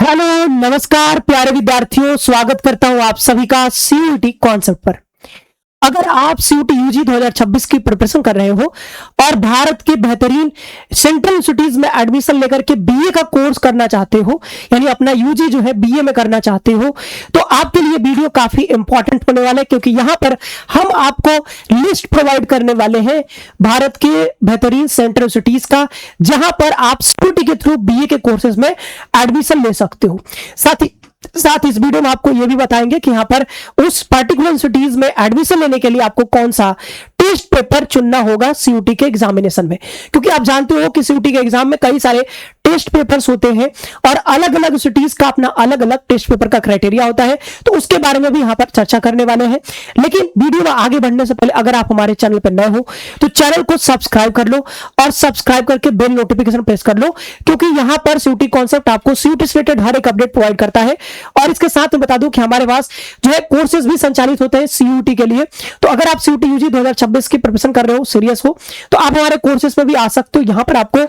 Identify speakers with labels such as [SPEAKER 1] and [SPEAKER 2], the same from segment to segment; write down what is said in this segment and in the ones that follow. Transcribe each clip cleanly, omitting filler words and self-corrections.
[SPEAKER 1] Hello नमस्कार प्यारे विद्यार्थियों, स्वागत करता हूं आप सभी का सीयूटी कॉन्सेप्ट पर। अगर आप सीयूटी यूजी 2026 की प्रिपरेशन कर रहे हो और भारत के बेहतरीन सेंट्रल इंस्टीट्यूट में एडमिशन लेकर के बीए का कोर्स करना चाहते हो, यानी अपना यूजी जो है बीए में करना चाहते हो, तो आपके लिए वीडियो काफी इंपॉर्टेंट होने वाला है, क्योंकि यहां पर हम आपको लिस्ट प्रोवाइड करने वाले हैं भारत के बेहतरीन सेंट्रल इंस्टीट्यूट का, जहां पर आप सीयूटी के थ्रू बीए के कोर्सेज में एडमिशन ले सकते हो। साथ इस वीडियो में आपको यह भी बताएंगे कि यहां पर उस पर्टिकुलर इंस्टीट्यूट में एडमिशन लेने के लिए आपको कौन सा टेस्ट पेपर चुनना होगा सीयूटी के एग्जामिनेशन में, क्योंकि आप जानते हो कि सीयूटी के एग्जाम में कई सारे टेस्ट पेपर्स होते हैं और अलग अलग इंस्टीट्यूट का अपना अलग अलग टेस्ट पेपर का क्राइटेरिया होता है, तो उसके बारे में भी यहां पर चर्चा करने वाले हैं। लेकिन वीडियो में आगे बढ़ने से पहले अगर आप हमारे चैनल पर नए हो तो चैनल को सब्सक्राइब कर लो और सब्सक्राइब करके बेल नोटिफिकेशन प्रेस कर लो, क्योंकि यहां पर सीयूटी कॉन्सेप्ट आपको सीयूटी से रिलेटेड हर एक अपडेट प्रोवाइड करता है। और इसके साथ में बता दूं कि हमारे पास जो है कोर्सेज भी संचालित होते हैं सीयूटी के लिए, तो अगर आप सीयूटी यूजी 2026 की प्रिपरेशन कर रहे हो, सीरियस हो, तो आप हमारे कोर्सेज में भी आ सकते हो। यहां पर आपको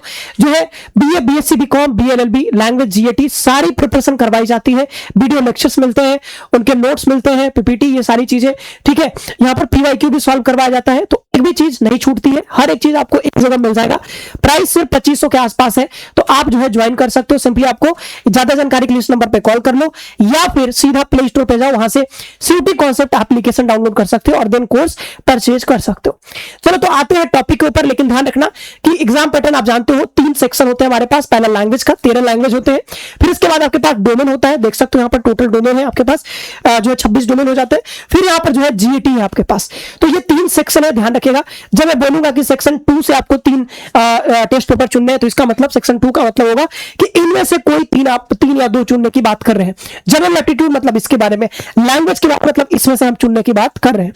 [SPEAKER 1] जो है BA, BSc, BCom, BLLB, language, GAT सारी प्रिपरेशन करवाई जाती है। वीडियो लेक्चर्स मिलते हैं, उनके नोट्स मिलते हैं, पीपीटी, ये सारी चीजें, ठीक है। यहां पर पीवाईक्यू भी सॉल्व करवाया जाता है, तो एक भी चीज नहीं छूटती है, हर एक चीज आपको एक जगह मिल जाएगा। प्राइस सिर्फ 2500 के आसपास है, तो आप जो है ज्वाइन कर सकते हो। सिंपली आपको ज्यादा जानकारी के लिए इस नंबर पे कॉल कर लो या फिर सीधा प्ले स्टोर पे जाओ, वहां से सीयूटी कॉन्सेप्ट एप्लीकेशन डाउनलोड कर सकते हो और देन कोर्स परचेज कर सकते हो। चलो तो आते हैं टॉपिक के ऊपर, लेकिन ध्यान रखना कि एग्जाम पैटर्न आप जानते हो, 3 सेक्शन होते हैं हमारे पास। पहला लैंग्वेज का, 13 लैंग्वेज होते हैं। फिर इसके बाद आपके पास डोमेन होता है, देख सकते हो यहाँ पर टोटल डोमेन है आपके पास जो है 26 डोमेन हो जाते हैं। फिर यहाँ पर जो है जीएटी है आपके पास। तो ये 3 सेक्शन है, ध्यान रखिएगा। जब मैं बोलूंगा कि सेक्शन 2 से आपको 3 टेस्ट पेपर चुनने हैं, तो इसका मतलब सेक्शन 2 का मतलब होगा कि इनमें से कोई 3 या 2 चुनने की बात कर रहे हैं। जनरल एप्टीट्यूड मतलब इसके बारे में, लैंग्वेज की बात मतलब इसमें से हम चुनने की बात कर रहे हैं।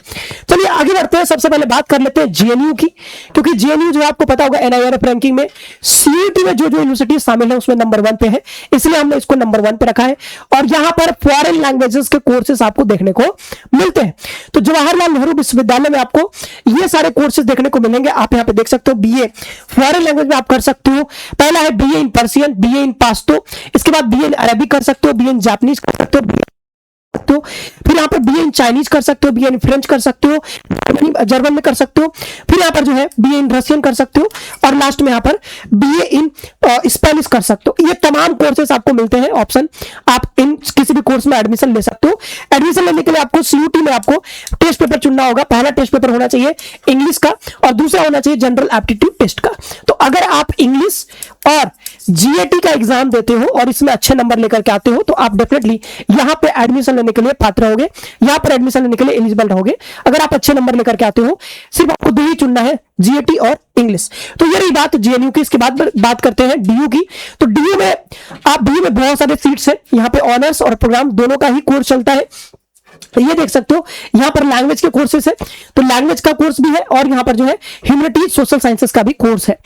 [SPEAKER 1] चलिए आगे बढ़ते हैं। सबसे पहले बात कर लेते हैं जेएनयू की, क्योंकि जेएनयू जो आपको पता होगा एनआईआरएफ रैंकिंग में सीयूटी में जो जो यूनिवर्सिटी शामिल है उसमें नंबर 1 पे है, इसलिए हमने इसको नंबर 1 पे रखा है। और यहां पर फॉरेन लैंग्वेजेस के कोर्सेज आपको देखने को मिलते हैं। तो जवाहरलाल नेहरू विश्वविद्यालय में आपको ये सारे कोर्सेज देखने को मिलेंगे। आप यहाँ पे देख सकते हो बीए फॉरेन लैंग्वेज में आप कर सकते हो। पहला है BA in Persian, BA in Pashto, इसके बाद बीए इन अरबिक कर सकते हो, बीए इन जापानीज कर सकते हो, तो फिर यहाँ पर बीए इन चाइनीज कर सकते हो, बीए इन फ्रेंच कर सकते हो, जर्मन में कर सकते हो। फिर यहाँ पर जो है बीए इन रशियन कर सकते हो और लास्ट में यहाँ पर बीए इन स्पेनिश कर सकते हो। ये तमाम कोर्सेस आपको मिलते हैं ऑप्शन, आप इन किसी भी कोर्स में एडमिशन ले सकते हो। एडमिशन लेने के लिए आपको सीयूटी में आपको टेस्ट पेपर चुनना होगा। पहला टेस्ट पेपर होना चाहिए इंग्लिश का और दूसरा होना चाहिए जनरल एप्टीट्यूड टेस्ट का। तो अगर आप इंग्लिश और जीएटी का एग्जाम देते हो और इसमें अच्छे नंबर लेकर के आते हो, तो आप डेफिनेटली यहाँ पे एडमिशन लेने के लिए पात्र होगे, यहाँ पर एडमिशन लेने के लिए एलिजिबल रहोगे। अगर आप अच्छे नंबर लेकर के आते हो, सिर्फ आपको 2 ही चुनना है, जीएटी और इंग्लिश। तो ये रही बात जेएनयू की। इसके बाद बात करते हैं डीयू की। तो डीयू में डीयू में बहुत सारे सीट्स हैं, यहाँ पे ऑनर्स और प्रोग्राम दोनों का ही कोर्स चलता है। तो ये देख सकते हो यहां पर लैंग्वेज के कोर्सेस है, तो लैंग्वेज का कोर्स भी है और यहां पर जो है ह्यूमैनिटीज सोशल साइंसेस का भी कोर्स है।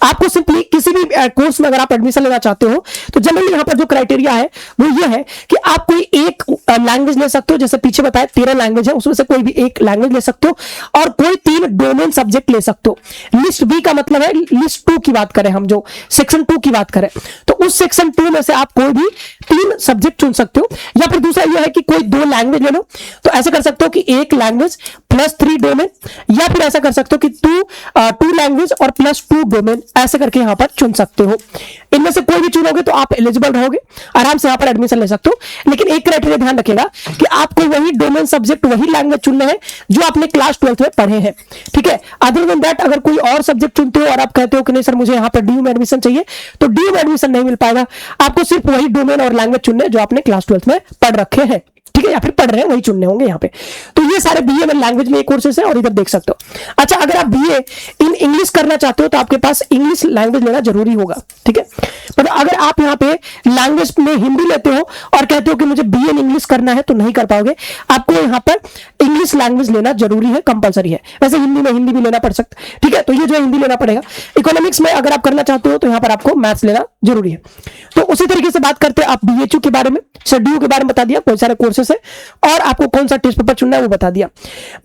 [SPEAKER 1] आपको सिंपली किसी भी कोर्स में अगर आप एडमिशन लेना चाहते हो, तो जनरली यहां पर जो क्राइटेरिया है वो ये है कि आप कोई एक लैंग्वेज ले सकते हो। जैसे पीछे बताया 13 लैंग्वेज है, उसमें से कोई भी एक लैंग्वेज ले सकते हो और कोई 3 डोमेन सब्जेक्ट ले सकते हो। लिस्ट बी का मतलब है, लिस्ट 2 की बात करें हम, जो सेक्शन 2 की बात करें, तो उस सेक्शन 2 में से आप कोई भी 3 सब्जेक्ट चुन सकते हो। या फिर दूसरा यह है कि कोई 2 लैंग्वेज ले लो, तो ऐसा कर सकते हो कि 1 लैंग्वेज प्लस 3 डोमेन, या फिर ऐसा कर सकते हो कि 2 लैंग्वेज और प्लस 2 डोमेन, ऐसे करके यहां पर चुन सकते हो। इनमें से कोई भी चुनोगे तो आप एलिजिबल रहोगे, आराम से यहां पर एडमिशन ले सकते हो। लेकिन एक क्राइटेरिया ध्यान रखिएगा कि आपको वही डोमेन सब्जेक्ट, वही लैंग्वेज चुनने हैं जो आपने क्लास 12th में पढ़े हैं, ठीक है। अदर देन दैट अगर कोई और सब्जेक्ट चुनते हो और आप कहते हो कि नहीं सर मुझे यहाँ पर डीयू में एडमिशन चाहिए, तो डीयू में एडमिशन नहीं मिल पाएगा। आपको सिर्फ वही डोमेन और लैंग्वेज चुनने जो आपने क्लास 12th में पढ़ रखे हैं, ठीक है, या फिर पढ़ रहे हैं वही चुनने होंगे यहाँ पे। तो ये सारे बीए में लैंग्वेज में कोर्सेस हैं और इधर देख सकते हो। अच्छा, अगर आप बीए इन इंग्लिश करना चाहते हो तो आपके पास इंग्लिश लैंग्वेज लेना जरूरी होगा, ठीक है। मतलब अगर आप यहाँ पे लैंग्वेज में हिंदी लेते हो और कहते हो कि मुझे बीए इन इंग्लिश करना है, तो नहीं कर पाओगे। आपको यहाँ पर इंग्लिश लैंग्वेज लेना जरूरी है, कंपलसरी है। वैसे हिंदी में हिंदी भी लेना पड़ सकता है, ठीक है, तो ये जो है हिंदी लेना पड़ेगा। इकोनॉमिक्स में अगर आप करना चाहते हो तो यहाँ पर आपको मैथ्स लेना जरूरी है। तो उसी तरीके से बात करते हैं आप बीएचयू के बारे में, शेड्यूल के बारे में बता दिया, कौन सारे कोर्सेस है और आपको कौन सा टेस्ट पेपर चुनना है वो बता दिया।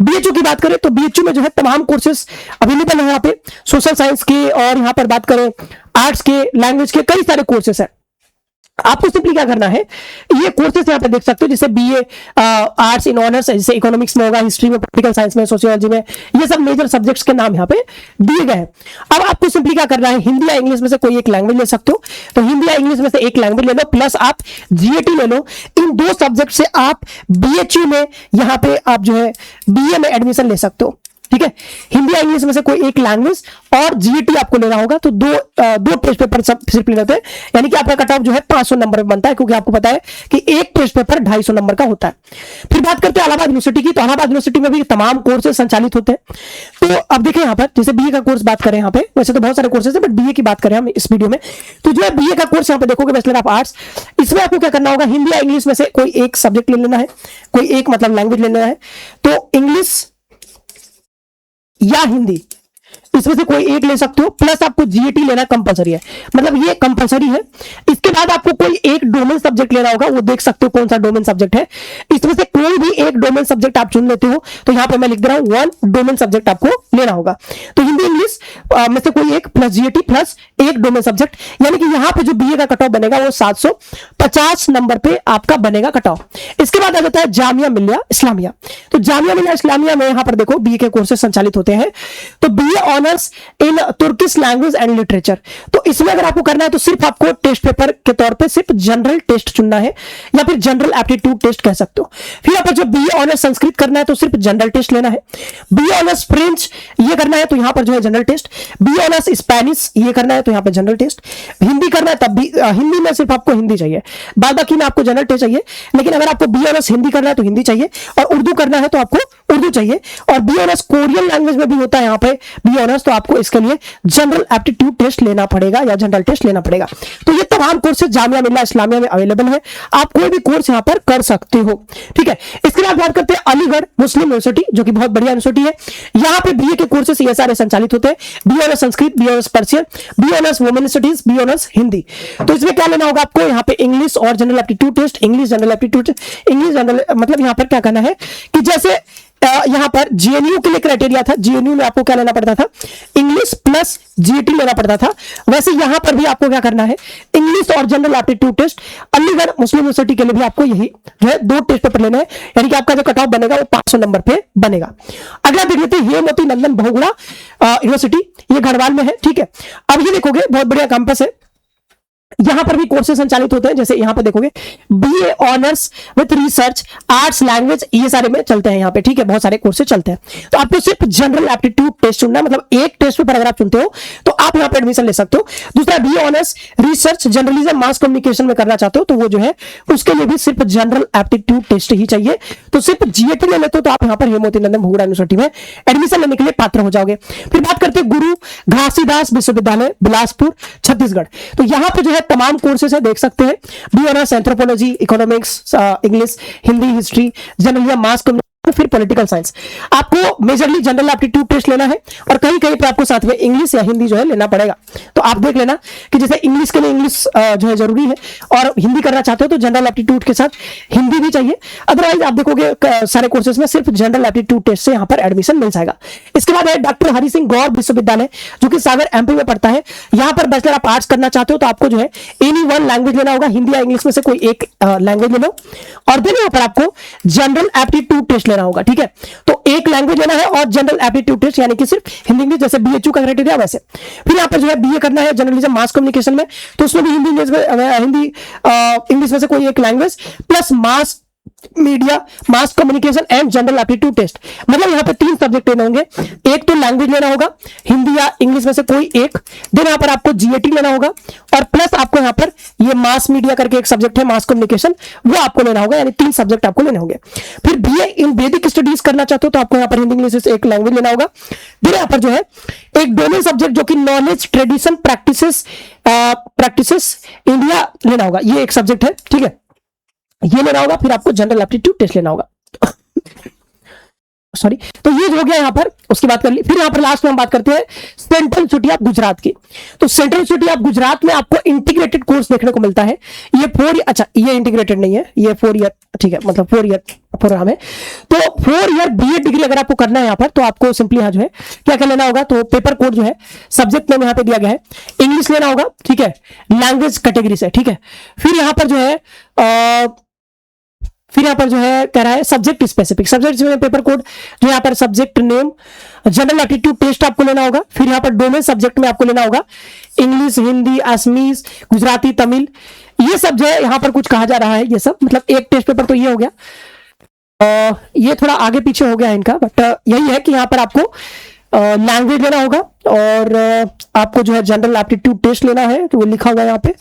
[SPEAKER 1] बीएचयू की बात करें तो बीएचयू में जो है तमाम कोर्सेस अवेलेबल है यहाँ पे, सोशल साइंस के और यहाँ पर बात करें आर्ट्स के, लैंग्वेज के, कई सारे कोर्सेस हैं। आपको सिंपली क्या करना है, ये कोर्सेस यहाँ पे देख सकते हो, जैसे बीए आर्ट्स इन ऑनर्स, जैसे इकोनॉमिक्स में होगा, हिस्ट्री में, पॉलिटिकल साइंस में, सोशियोलॉजी में, ये सब मेजर सब्जेक्ट्स के नाम यहाँ पे दिए गए हैं। अब आपको सिंपली क्या करना है, हिंदी या इंग्लिश में से कोई एक लैंग्वेज ले सकते हो, तो हिंदी या इंग्लिश में से एक लैंग्वेज ले लो, प्लस आप जीएटी ले लो। इन दो सब्जेक्ट से आप बीएचयू में यहाँ पे आप जो है बीए में एडमिशन ले सकते हो, ठीक है। हिंदी या इंग्लिश में से कोई एक लैंग्वेज और जीएटी आपको लेना होगा, तो दो टेस्ट पेपर सब सिर्फ लेने होते हैं, यानी कि आपका कट ऑफ जो है 500 नंबर में बनता है, क्योंकि आपको पता है कि एक टेस्ट पेपर 250 नंबर का होता है। फिर बात करते हैं इलाहाबाद यूनिवर्सिटी की, तो इलाहाबाद यूनिवर्सिटी में भी तमाम कोर्सेज संचालित होते हैं। तो अब देखें यहाँ पर, जैसे बीए का कोर्स बात करें, यहाँ पे वैसे तो बहुत सारे कोर्सेज है, बट बीए की बात करें हम इस वीडियो में, तो जो है बीए का कोर्स यहाँ पे देखोगे, बैचलर ऑफ आर्ट्स, इसमें आपको क्या करना होगा, हिंदी या इंग्लिश में से कोई एक सब्जेक्ट ले लेना है, कोई एक मतलब लैंग्वेज ले लेना है। तो इंग्लिश या हिंदी, इसमें से कोई एक ले सकते हो, प्लस आपको जीएटी लेना कंपलसरी है, मतलब ये कंपलसरी है। इसके बाद आपको कोई एक डोमेन सब्जेक्ट लेना होगा, वो देख सकते हो कौन सा डोमेन सब्जेक्ट है, इसमें से कोई भी एक डोमेन सब्जेक्ट आप चुन लेते हो। तो यहाँ पे मैं लिख दे रहा हूं, वन डोमेन सब्जेक्ट आपको लेना होगा। तो हिंदी इंग्लिश में से कोई एक, प्लस जीएटी, प्लस एक डोमेन सब्जेक्ट, यानी कि यहाँ पे जो बीए का कट ऑफ बनेगा वो 750 नंबर पे आपका बनेगा कट ऑफ। इसके बाद आ जाता है जामिया मिलिया इस्लामिया। तो जामिया मिलिया इस्लामिया में यहाँ पर देखो बीए के कोर्सेज संचालित होते हैं। तो BA honours in Turkish language and literature, तो इसमें अगर आपको करना है तो सिर्फ आपको टेस्ट पेपर के तौर पे सिर्फ जनरल टेस्ट चुनना है, या फिर जनरल एप्टीट्यूड टेस्ट कह सकते हो। फिर यहाँ पर जो बीए ऑनर्स संस्कृत करना है तो सिर्फ जनरल टेस्ट लेना है। बीए ऑनर्स फ्रेंच ये करना है तो यहाँ पर जो है general test. BA honours Spanish ये करना है तो यहाँ पर जनरल टेस्ट। हिंदी करना है तब भी हिंदी में सिर्फ आपको हिंदी चाहिए, बाद बाकी में आपको जनरल टेस्ट चाहिए। लेकिन अगर आपको बीए ऑनर्स हिंदी करना है तो हिंदी चाहिए, और उर्दू करना है तो आपको उर्दू चाहिए। और बीए ऑनर्स कोरियन लैंग्वेज में भी होता है यहाँ पे बीए ऑनर्स, तो आपको इसके लिए जनरल एप्टीट्यूड टेस्ट लेना पड़ेगा या जनरल टेस्ट लेना पड़ेगा। तो ये तमाम कोर्सेज जामिया मिलिया इस्लामिया में अवेलेबल है, आप कोई भी कोर्स यहाँ पर कर सकते हो, ठीक है। इसके बाद बात करते हैं अलीगढ़ मुस्लिम यूनिवर्सिटी, जो कि बहुत बढ़िया यूनिवर्सिटी है। यहाँ पे बीए के कोर्सेज ये सारे संचालित होते हैं, BA honours Sanskrit, BA honours Persian, BA honours women studies, BA honours Hindi. तो इसमें क्या लेना होगा आपको, यहाँ पे इंग्लिश और general aptitude test, English general aptitude, English general, मतलब यहाँ पर क्या करना है कि जैसे यहां पर जेएनयू के लिए क्राइटेरिया था, जेएनयू में आपको क्या लेना पड़ता था, इंग्लिश प्लस जीएटी लेना पड़ता था, वैसे यहां पर भी आपको क्या करना है, इंग्लिश और जनरल एप्टीट्यूड टेस्ट। अलीगढ़ मुस्लिम यूनिवर्सिटी के लिए भी आपको यही जो है दो टेस्ट पेपर लेने हैं, यानी कि आपका जो कट ऑफ बनेगा वो 500 नंबर पे बनेगा। अगला देख लेते हैं हेमवती नंदन बहुगुणा यूनिवर्सिटी, ये गढ़वाल में है, ठीक है। अब ये देखोगे बहुत बढ़िया कैंपस है, यहां पर भी कोर्सेज संचालित होते हैं। जैसे यहां पे देखोगे BA honours with research, arts, language, ये सारे में चलते हैं यहाँ पे, ठीक है, बहुत सारे कोर्सेज चलते हैं। तो आपको सिर्फ जनरल एप्टीट्यूड टेस्ट चुनना है, मतलब एक टेस्ट पेपर अगर आप चुनते हो तो आप यहाँ पे एडमिशन ले सकते हो। दूसरा BA honours research journalism mass communication में करना चाहते हो तो वो जो है उसके लिए भी सिर्फ जनरल एप्टीट्यूड टेस्ट ही चाहिए। तो सिर्फ जीएटी ले लेते हो तो आप यहाँ पर हेमवती नंदन बहुगुणा यूनिवर्सिटी में एडमिशन लेने के लिए पात्र हो जाओगे। फिर बात करते हैं गुरु घासीदास विश्वविद्यालय बिलासपुर छत्तीसगढ़, तो यहाँ पे जो है तमाम कोर्सेज है, देख सकते हैं। B honours anthropology, economics, English, Hindi, history, general mass communication, फिर पॉलिटिकल साइंस। आपको मेजरली जनरल एप्टीट्यूड टेस्ट लेना है, और कहीं कहीं पे आपको साथ में इंग्लिश या हिंदी जो है लेना पड़ेगा। तो आप देख लेना कि जैसे इंग्लिश के लिए इंग्लिश जो है जरूरी है, और हिंदी करना चाहते हो तो जनरल एप्टीट्यूड के साथ हिंदी भी चाहिए। अदरवाइज आप देखोगे सारे कोर्सेज में सिर्फ जनरल एप्टीट्यूड टेस्ट से यहाँ पर एडमिशन मिल जाएगा। इसके बाद है डॉक्टर हरि सिंह गौर विश्वविद्यालय, जो कि सागर एमपी में पड़ता है। यहाँ पर बैचलर आप आर्ट्स करना चाहते हो तो आपको जो है एनी वन लैंग्वेज लेना होगा, हिंदी या इंग्लिश में से कोई एक लैंग्वेज ले लो, और फिर यहाँ पर आपको जनरल एप्टीट्यूड टेस्ट लेना होगा, ठीक है। तो एक लैंग्वेज लेना है और जनरल एप्टीट्यूड टेस्ट, यानी कि सिर्फ हिंदी इंग्लिश, जैसे बीएचयू का क्राइटेरिया वैसे। फिर यहाँ पर जो है बीए करना है जर्नलिज्म मास कम्युनिकेशन में, तो उसमें भी हिंदी इंग्लिश में से कोई एक language, plus mass media, mass communication and general aptitude test. मतलब यहाँ पे 3 सब्जेक्ट लेने होंगे, एक तो लैंग्वेज लेना होगा हिंदी या इंग्लिश में से कोई एक, देन यहाँ पर आपको जीएटी लेना होगा, और प्लस आपको यहाँ पर ये मास मीडिया करके एक सब्जेक्ट है, मास कम्युनिकेशन, वो आपको लेना होगा, यानी 3 सब्जेक्ट आपको लेने होंगे। फिर बीए इन वैदिक स्टडीज करना चाहते हो तो आपको यहाँ पर हिंदी इंग्लिश से एक लैंग्वेज लेना होगा। फिर यहाँ पर जो है एक डोमेन सब्जेक्ट जो कि नॉलेज, ट्रेडिशन, प्रैक्टिसेस इंडिया लेना होगा, ये एक सब्जेक्ट है, ठीक है, ये लेना होगा। फिर आपको जनरल एप्टीट्यूड टेस्ट लेना होगा। सॉरी, तो ये जो हो गया यहाँ पर, उसकी बात कर ली। फिर यहाँ पर लास्ट में हम बात करते हैं सेंट्रल सिटी ऑफ गुजरात की। तो सेंट्रल सिटी ऑफ गुजरात में आपको इंटीग्रेटेड कोर्स देखने को मिलता है। ये 4 अच्छा, ये इंटीग्रेटेड नहीं है, ये 4 ईयर, ठीक है, मतलब 4 ईयर प्रोग्राम है। तो 4 ईयर बीएड डिग्री अगर आपको करना है यहाँ पर, तो आपको सिंपली यहाँ जो है क्या कर लेना होगा, तो पेपर कोड जो है सब्जेक्ट नेम यहाँ पे दिया गया है, इंग्लिश लेना होगा, ठीक है, लैंग्वेज कैटेगरी से, ठीक है। फिर यहाँ पर जो है कह रहा है सब्जेक्ट स्पेसिफिक, सब्जेक्ट में पेपर कोड जो यहाँ पर subject name, general aptitude test आपको लेना होगा। फिर यहाँ पर डोमेन सब्जेक्ट में आपको लेना होगा इंग्लिश, हिंदी, असमीज, गुजराती, तमिल, ये सब जो है यहाँ पर कुछ कहा जा रहा है। ये सब मतलब एक टेस्ट पेपर तो ये हो गया, ये थोड़ा आगे पीछे हो गया इनका, बट यही है कि यहाँ पर आपको लैंग्वेज लेना होगा और आपको जो है जनरल एप्टीट्यूड टेस्ट लेना है, तो वो लिखा हुआ है यहाँ पे,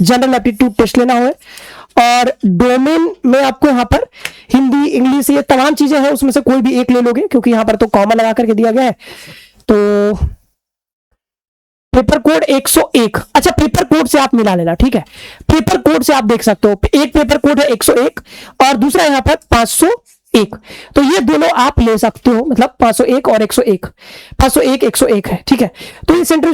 [SPEAKER 1] जनरल एप्टीट्यूड टेस्ट लेना है। और डोमेन में आपको यहाँ पर हिंदी, इंग्लिश, ये तमाम चीजें हैं, उसमें से कोई भी एक ले लोगे, क्योंकि यहाँ पर तो कॉमन लगा करके दिया गया है। तो पेपर कोड 101, अच्छा पेपर कोड से आप मिला लेना, ठीक है, पेपर कोड से आप देख सकते हो, एक पेपर कोड है 101 और दूसरा यहाँ पर 501, तो ये दोनों आप ले सकते हो, मतलब 501 और 101, 501 101 है, ठीक है। तो ये सेंट्रल